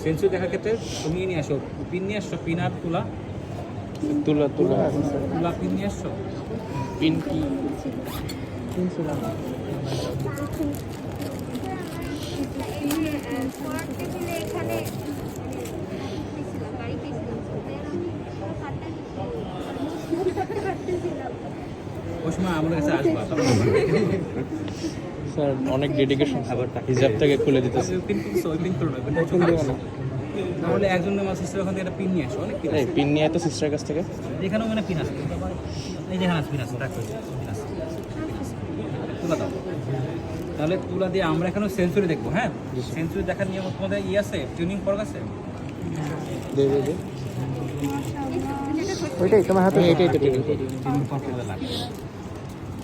সেন্সর দেখার ক্ষেত্রে তুমি নিয়ে আসো, পিন নিয়ে আসছো, পিন আর তুলা পিন নিয়ে আসছো। পিন কি? এখানে ওই সময় আমাদের কাছে আসবা, স্যার অনেক ডেডিকেশন, আবার হিজাব থেকে খুলে দিতেছে। পিন করছো, ওই পিন করো না, পিন করছো, তাহলে একজন আমার সিস্টার ওখান থেকে একটা পিন নিয়ে আসো, অনেক পিন এই আছে। পিন নিয়ে তো সিস্টারের কাছ থেকে। এখানেও মানে পিন আছে, এই যেখানে আছে পিন আছে, রাখো পিন আছে, তুলা দাও। তাহলে তুলা দিয়ে আমরা এখানে সেন্সরি দেখবো। হ্যাঁ, সেন্সরি দেখার নিয়ম তোমাদের আছে, টিউনিং ফর্ক আছে। দে দে দে। ওইটাই তোমার হাতে এইটাই তো টিউনিং করব। টিউনিং ফর্ক লাগে।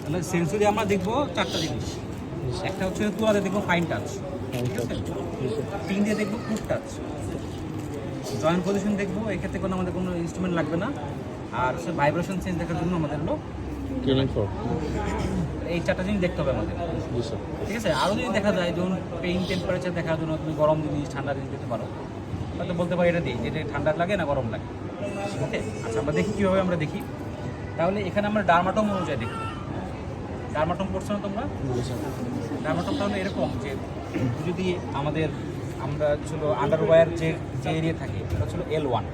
তাহলে সেন্সরি আমরা দেখবো চারটা জিনিস। একটা হচ্ছে তুলাতে দেখবো ফাইন টাচ, ঠিক আছে? পিন দিয়ে দেখবো ফুড টাচ, জয়েন্ট পজিশন দেখবো, এক্ষেত্রে কোনো আমাদের কোনো ইনস্ট্রুমেন্ট লাগবে না। আর হচ্ছে ভাইব্রেশন চেঞ্জ দেখার জন্য আমাদের হলো টিউনিং ফর্ক। এই চারটা জিনিস দেখতে হবে আমাদের, জি স্যার। ঠিক আছে? আরও যদি দেখা যায় যেমন পেইন টেম্পারেচার দেখার জন্য তুমি গরম জিনিস ঠান্ডা জিনিস দিতে পারো, হয়তো বলতে পারি এটা দিই, যেটা ঠান্ডা লাগে না গরম লাগে। ওকে, আচ্ছা আমরা দেখি কীভাবে আমরা দেখি। তাহলে এখানে আমরা ডার্মাটম অনুযায়ী দেখি। ডার্মাটম পড়ছো না তোমরা? জি স্যার। ডার্মাটম তাহলে এরকম যে যদি আমাদের আমরা ছিল আন্ডারওয়্যার যে যে এরিয়া থাকে সেটা হচ্ছিল L1,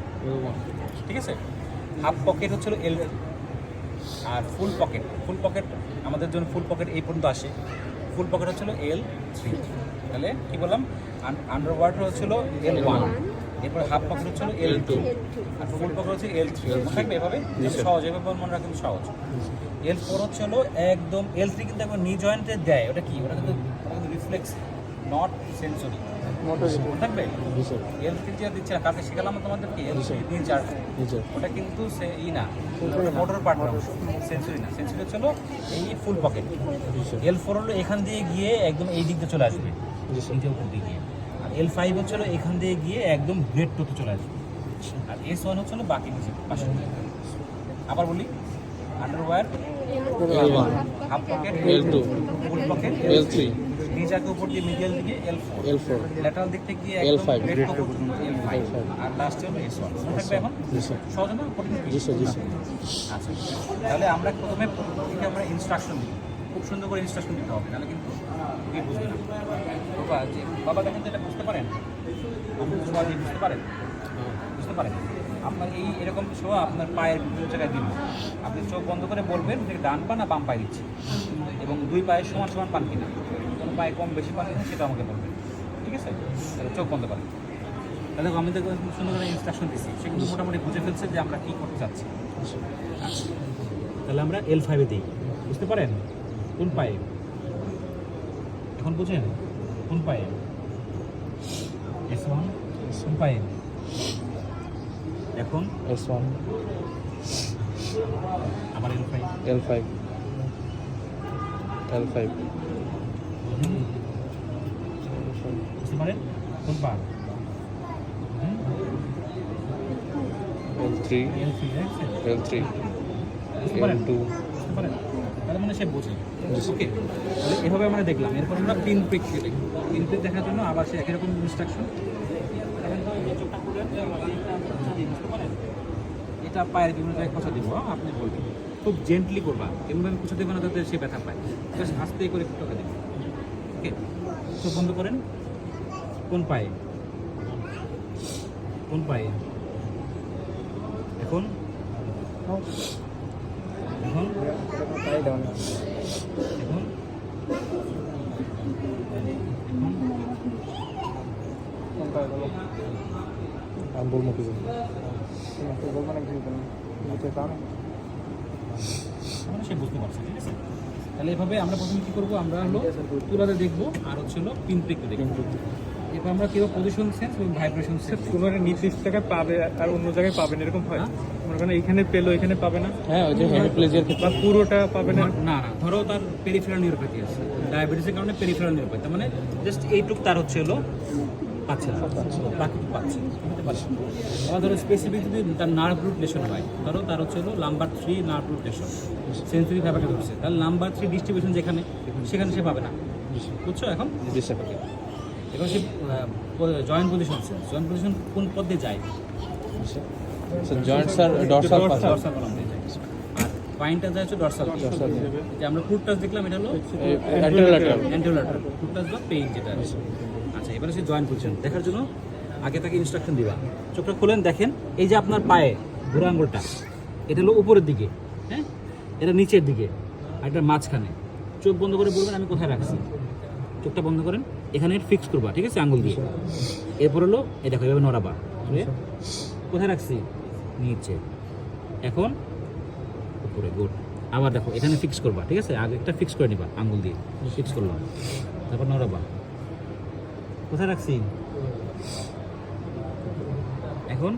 ঠিক আছে? হাফ পকেট হচ্ছিল L2, আর ফুল পকেট আমাদের জন্য ফুল পকেট এই পর্যন্ত আসে, ফুল পকেট হচ্ছিল L3। তাহলে কি বললাম, আন্ডারওয়্যার হচ্ছিল L1, এরপর হাফ পকেট হচ্ছিল L2, আর ফুল পকেট হচ্ছে L3। থাকবে এভাবে সহজ, এভাবে মনে রাখা কিন্তু সহজ। L4 হচ্ছিল একদম, L3 কিন্তু একবার নি জয়েন্টে দেয়, ওটা কি, ওটা কিন্তু রিফ্লেক্স নট সেন্সরি থাকবে। জি স্যার। L3 যে দিচ্ছে না, কালকে শেখালাম তোমাদেরকে L3 নি চার্ট, জি স্যার। ওটা কিন্তু সে না, মোটর পার্ট সেন্সরি না, সেন্সরি হচ্ছিল এই ফুল পকেট। L4 হলো এখান দিয়ে গিয়ে একদম এই দিক দিয়ে চলে আসবে, জি স্যার। এইটা উপর দিয়ে গিয়ে। আর L5 হচ্ছিল এখান দিয়ে গিয়ে একদম ব্রেড টুতে চলে আসবে। আর S1 হচ্ছিল বাকি নিচে পাশে। আবার বলি, underwear L1, half pocket L2, ফুল পকেট L3, নিচাকে উপর দিয়ে মিডিয়াল দিকে L4, L4, ল্যাটারাল দিক থেকে গিয়ে L5, ব্রেড টু পর্যন্ত L5, আর লাস্টে হলো S1। থাকবে এখন জি স্যার। সহজ না কঠিন? জি স্যার। জি স্যার। আচ্ছা, তাহলে আমরা প্রথমে থেকে আমরা ইনস্ট্রাকশন দিই, খুব সুন্দর করে ইনস্ট্রাকশন দিতে হবে, নাহলে কিন্তু তুই বুঝবে না। বাবা যে বাবা দেখেন তো এটা বুঝতে পারেন, ছোঁয়া দিয়ে বুঝতে পারেন, বুঝতে পারেন? আপনার এই এরকম ছোঁয়া আপনার পায়ের বিভিন্ন জায়গায় দিন, আপনি চোখ বন্ধ করে বলবেন যে ডান পা না বাম পায়ে দিচ্ছি, এবং দুই পায়ে সমান সমান পান কিনা, কোনো পায়ে কম বেশি পান কিনা সেটা আমাকে বলবেন, ঠিক আছে? তাহলে চোখ বন্ধ করেন। তাহলে আমি তো সুন্দর করে ইনস্ট্রাকশন দিচ্ছি, সেগুলো মোটামুটি বুঝে ফেলছে যে আমরা কী করতে চাচ্ছি। তাহলে আমরা L5-এ দিই, বুঝতে পারেন? কোন পায়ে এখন বুঝেন? কোন পায়ে? S1 কোন পায়ে এখন? S1, আবার L5, L5, L5, বুঝতে পারেন? কোন পা? L3, L3, দেখছেন? L3, বুঝতে পারেন? L2, বুঝতে পারেন? তাহলে মানে সে বোঝে। ওকে, তাহলে এভাবে আমরা দেখলাম। এরপর আমরা পিন প্রিক দেখি। পিন প্রিক দেখার জন্য আবার সে একই রকম ইনস্ট্রাকশন। এটা পায়ের বিভিন্ন জায়গায় খোঁচা দিব, আপনি বলবেন, খুব জেন্টলি করবা, এমনভাবে খোঁচা দেবে না যাতে সে ব্যথা পায়, জাস্ট আস্তে করে টোকা দেবে। ওকে, চোখ বন্ধ করেন। কোন পায়ে? কোন পায়ে এখন? এখন এখন আমি বলবো কিছু। মানে সে বুঝতে পারছে, ঠিক আছে? তাহলে এভাবে আমরা প্রথমে কী করবো, আমরা হলো তুলাতে দেখবো, আর হচ্ছে হলো পিন প্রিকতে দেখবো। এরপর আমরা কীভাবে পজিশন সেন্স এবং ভাইব্রেশন সেন্স। কোনো একটা নির্দিষ্ট জায়গায় পাবে আর অন্য জায়গায় পাবেন, এরকম হয়? মনে করেন এইখানে পেলো, এখানে পাবে না, হ্যাঁ, ওই যে হেমিপ্লেজিয়ার ক্ষেত্রে বা পুরোটা পাবে না। না না, ধরো তার পেরিফেরাল নিউরোপ্যাথি আছে, ডায়াবেটিসের কারণে পেরিফেরাল নিউরোপ্যাথি, মানে জাস্ট এইটুক তার হচ্ছে হলো পাচ্ছে না, বাকিটুকু পাচ্ছে, বুঝতে পারছি? আবার ধরো স্পেসিফিক যদি তার নার্ভ রুট লেশন হয়, ধরো তার হচ্ছে হলো number 3 nerve root lesion, sensory ফাইবারটা ধরছে, তাহলে নাম্বার 3 ডিস্ট্রিবিউশন যেখানে, সেখানে সে পাবে না, বুঝছো? এখন জি স্যার। এখন সে জয়েন্ট পজিশন, জয়েন্ট পজিশন কোন পথ দিয়ে যায়? Sir joint sir dorsal pass. Dorsal column দিয়ে যায়, আর পয়েন্টটা যায় হচ্ছে ডরসাল। যে আমরা ফুট টাচ দেখলাম, এটা হলো অ্যান্টেরোল্যাটারাল। অ্যান্টিওলাটারাল ফুট টাচ বা পেইন যেটা আছে। আচ্ছা, এবারে সে জয়েন্ট পজিশন দেখার জন্য আগে তাকে ইনস্ট্রাকশন দিবা। চোখটা খুলেন, দেখেন এই যে আপনার পায়ে বুড়ো আঙুলটা, এটা হলো উপরের দিকে, হ্যাঁ, এটা নিচের দিকে, আর এটা মাঝখানে। চোখ বন্ধ করে বলবেন আমি কোথায় রাখছি। চোখটা বন্ধ করেন, এখানে ফিক্স করবা, ঠিক আছে, আঙুল দিয়ে। এরপর হলো এই দেখো এভাবে নড়াবা, কোথায় রাখছি, নিচে, এখন উপরে, গুড। আবার দেখো এখানে ফিক্স করবা, ঠিক আছে, আগে একটা ফিক্স করে নিবা আঙ্গুল দিয়ে, ফিক্স করলাম, তারপর নড়াবা, কোথায় রাখছি, এখন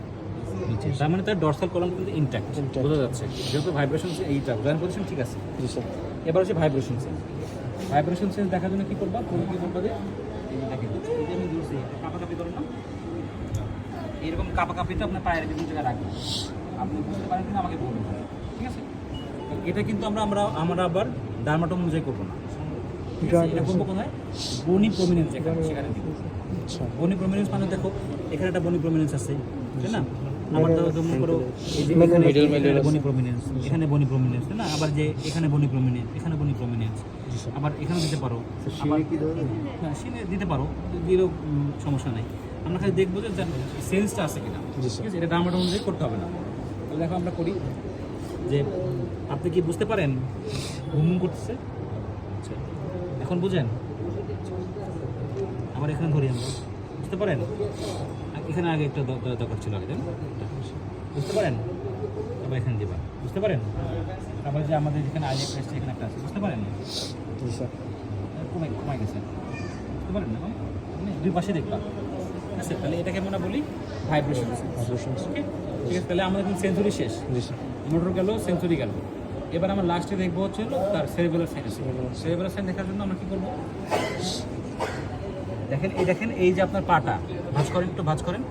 নিচে। তার মানে তার ডর্সাল কলাম কিন্তু ইনট্যাক্ট, বোঝা যাচ্ছে, যেহেতু ভাইব্রেশন এইটা জয়েন্ট পজিশন ঠিক আছে। জি স্যার। এবার হচ্ছে ভাইব্রেশন সেন্স। ভাইব্রেশন সেন্স দেখার জন্য কি করবা, তুমি কি করবা যে এই যে দেখেন, এই যে আমি ধরছি কাঁপাকাঁপি করো না, এরকম কাঁপাকাঁপিতে আপনার পায়ের বিভিন্ন জায়গায় রাখবেন, আপনি বুঝতে পারেন কিনা আমাকে বলুন, ঠিক আছে। তো এটা কিন্তু আমরা আবার ডার্মাটোম অনুযায়ী করবো না, ঠিক আছে? এটা করবো কোথায়, বনি প্রমিনেন্স যেখানে, সেখানে দিব। আচ্ছা। বনি প্রমিনেন্স মানে দেখো এখানে একটা বনি প্রমিনেন্স আছে, তাই না? আমার তো মনে করো এই যে এখানে বনি প্রমিনেন্স, এখানে বনি প্রমিনেন্স, তাই না? আবার যে এখানে বনি প্রমিনেন্স, এখানে বনি প্রমিনেন্স, আবার এখানে দিতে পারো, আবার হ্যাঁ সিনে দিতে পারো, দিলেও সমস্যা নাই। আমরা খালি দেখবো যে সেন্সটা আছে কিনা, ঠিক আছে? এটা ডার্মাটোম অনুযায়ী করতে হবে না। তাহলে দেখো আমরা করি যে আপনি কি বুঝতে পারেন ঘুম করতেছে, আচ্ছা এখন বুঝেন, আবার এখানে ধরি আমরা, বুঝতে পারেন, এখানে আগে একটা দরকার ছিল আগে, বুঝতে পারেন, আবার এখানে দিবা, বুঝতে পারেন, আবার যে আমাদের যেখানে আইলেট আসছে এখানে একটা আছে, বুঝতে পারেন, জি স্যার। কমাই গেছে, বুঝতে পারেন না, মানে দুই পাশে দেখবা, ঠিক আছে? তাহলে এটাকে আমরা বলি ভাইব্রেশন, ওকে, ঠিক আছে। তাহলে আমাদের কিন্তু সেঞ্চুরি শেষ, জি স্যার। মোটর গেল, সেঞ্চুরি গেল। এবার আমরা লাস্টে দেখবো হচ্ছে হলো তার সেরিবেলার সাইন আছে। সেরিবেলার সাইন দেখার জন্য আমরা কী করবো, দেখেন এই যে আপনার পাটা ভাঁজ করেন, একটু ভাঁজ করেন,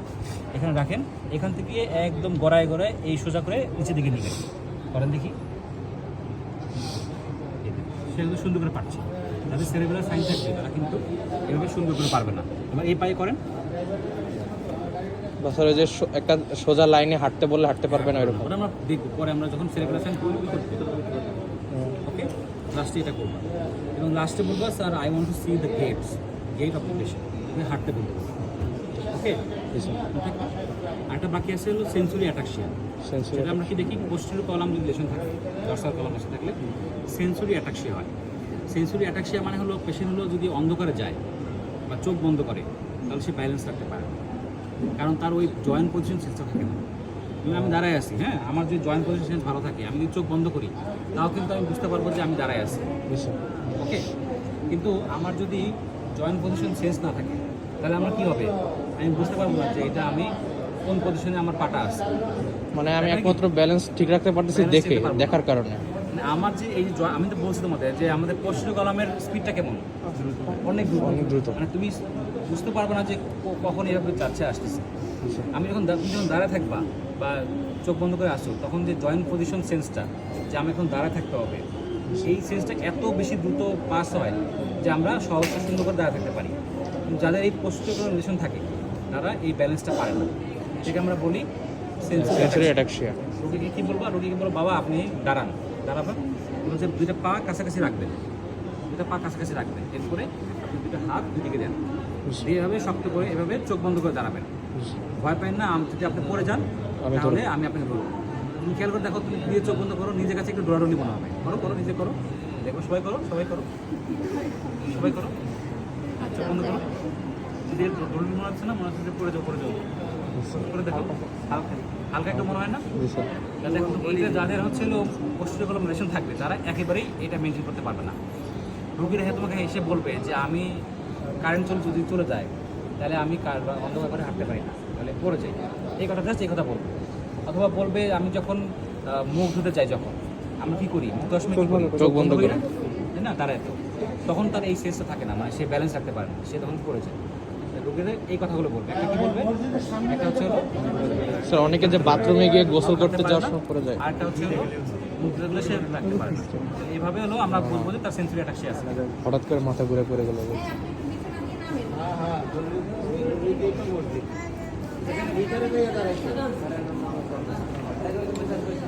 এখানে রাখেন, এখান থেকে একদম গড়ায় এই সোজা করে নিচের দিকে নিয়ে করেন, দেখি সে কিন্তু সুন্দর করে পারছে। যাদের সেরিবেলার সাইন থাকবে তারা কিন্তু এভাবে সুন্দর করে পারবে না। এবার এই পায়ে করেন, বা স্যার ওই যে একটা সোজা লাইনে হাঁটতে বললে হাঁটতে পারবে না এরকম। ওটা আমরা দেখবো পরে, আমরা যখন সেরিবেলার সাইন করবো ওকে, লাস্টে এটা করবো এবং লাস্টে বলবো sir I want to see the gait of the patient, তুমি হাঁটতে বলবো, ওকে। আরেকটা বাকি আছে হলো সেন্সরি অ্যাটাক্সিয়া। সেটা আমরা কি দেখি, পোস্টেরিয়র কলাম যদি লেশন থাকে, ডর্সাল কলাম লেশন থাকলে সেন্সরি অ্যাটাক্সিয়া হয়। সেন্সরি অ্যাটাক্সিয়া মানে হলো পেশেন্ট হলো যদি অন্ধকারে যায় বা চোখ বন্ধ করে তাহলে সে ব্যালেন্স রাখতে পারে, কারণ তার ওই জয়েন্ট পজিশন সেন্সটা থাকে না। যেমন আমি দাঁড়ায় আছি, হ্যাঁ, আমার যদি জয়েন্ট পজিশন সেন্স ভালো থাকে, আমি যদি চোখ বন্ধ করি তাও কিন্তু আমি বুঝতে পারবো যে আমি দাঁড়ায় আছি, ওকে। কিন্তু আমার যদি জয়েন্ট পজিশন সেন্স না থাকে তাহলে আমার কী হবে, আমি বুঝতে পারবো না যে এটা আমি কোন পজিশনে আমার পাটা আছে। মানে আমি একমাত্র ব্যালেন্স ঠিক রাখতে পারতেছি দেখে, দেখার কারণে। মানে আমার যে এই যে আমি তো বলছি তোমাদের যে আমাদের পোস্টেরিয়র কলামের স্পিডটা কেমন, অনেক দ্রুত, মানে তুমি বুঝতে পারবে না যে কখন এভাবে যাচ্ছে আসতেছে। আমি তুমি যখন দাঁড়ায় থাকবা বা চোখ বন্ধ করে আসো, তখন যে জয়েন্ট পজিশন সেন্সটা যে আমি এখন দাঁড়ায় থাকতে হবে, এই সেন্সটা এত বেশি দ্রুত পাস হয় যে আমরা সহজে সুন্দর করে দাঁড়ায় থাকতে পারি। কিন্তু যাদের এই পোস্টেরিয়র রিলেশন থাকে তারা এই ব্যালেন্সটা পারে না, সেটাকে আমরা বলি সেন্সরি অ্যাটাক্সিয়া। রোগীকে কী বলবো, রোগীকে বলবো বাবা আপনি দাঁড়াবেন, হচ্ছে দুইটা পা কাছাকাছি রাখবেন, এরপরে আপনি দুটো হাত দুদিকে দেন, এইভাবে শক্ত করে এভাবে চোখ বন্ধ করে দাঁড়াবেন। ভয় পাবেন না, যদি আপনি পড়ে যান তাহলে আমি আপনাকে বলবো। তুমি খেয়াল করে দেখো, তুমি দিয়ে চোখ বন্ধ করো, নিজের কাছে একটু ডরাডরি মনে হবে, করো নিজে করো, দেখো সবাই করো, চোখ বন্ধ করো। যদি ডরাডরি মনে হচ্ছে না, মনে হচ্ছে যে পড়ে যাও, করে দেখো, হালকা একটু মনে হয় না? দেখো এইটা যাদের হচ্ছে পোস্টেরিয়র কলাম রিলেশন থাকবে তারা একেবারেই এটা মেনটেন করতে পারবে না। রোগীরা তোমাকে এসে বলবে যে আমি কারেন্ট যদি চলে যায় তাহলে আমি অন্ধকার করে হাঁটতে পারি না, তাহলে পড়ে যাই, এই কথা বলবো। অথবা বলবে আমি যখন মুখ ধুতে যাই, যখন আমরা কী করি, মুখ ধোয়ার সময় চোখ বন্ধ করি না, তাই না, তারা তখন তার এই সেন্সটা থাকে না, মানে সে ব্যালেন্স রাখতে পারে না, সে তখন পড়ে যায়। রোগীদের এই কথাগুলো বলবে, একটা কী বলবে, একটা হচ্ছে হলো স্যার অনেকে যে বাথরুমে গিয়ে গোসল করতে যাওয়ার সময় পড়ে যায়, আরেকটা হচ্ছে হলো মুখ ধুতে সে রাখতে পারে না। এইভাবে হলো আমরা বলবো যে তার সেন্সরি অ্যাটাক্সিয়া আছে। হঠাৎ করে মাথা ঘুরে পড়ে গেল। আপনি বিছানা দিয়ে নামেন।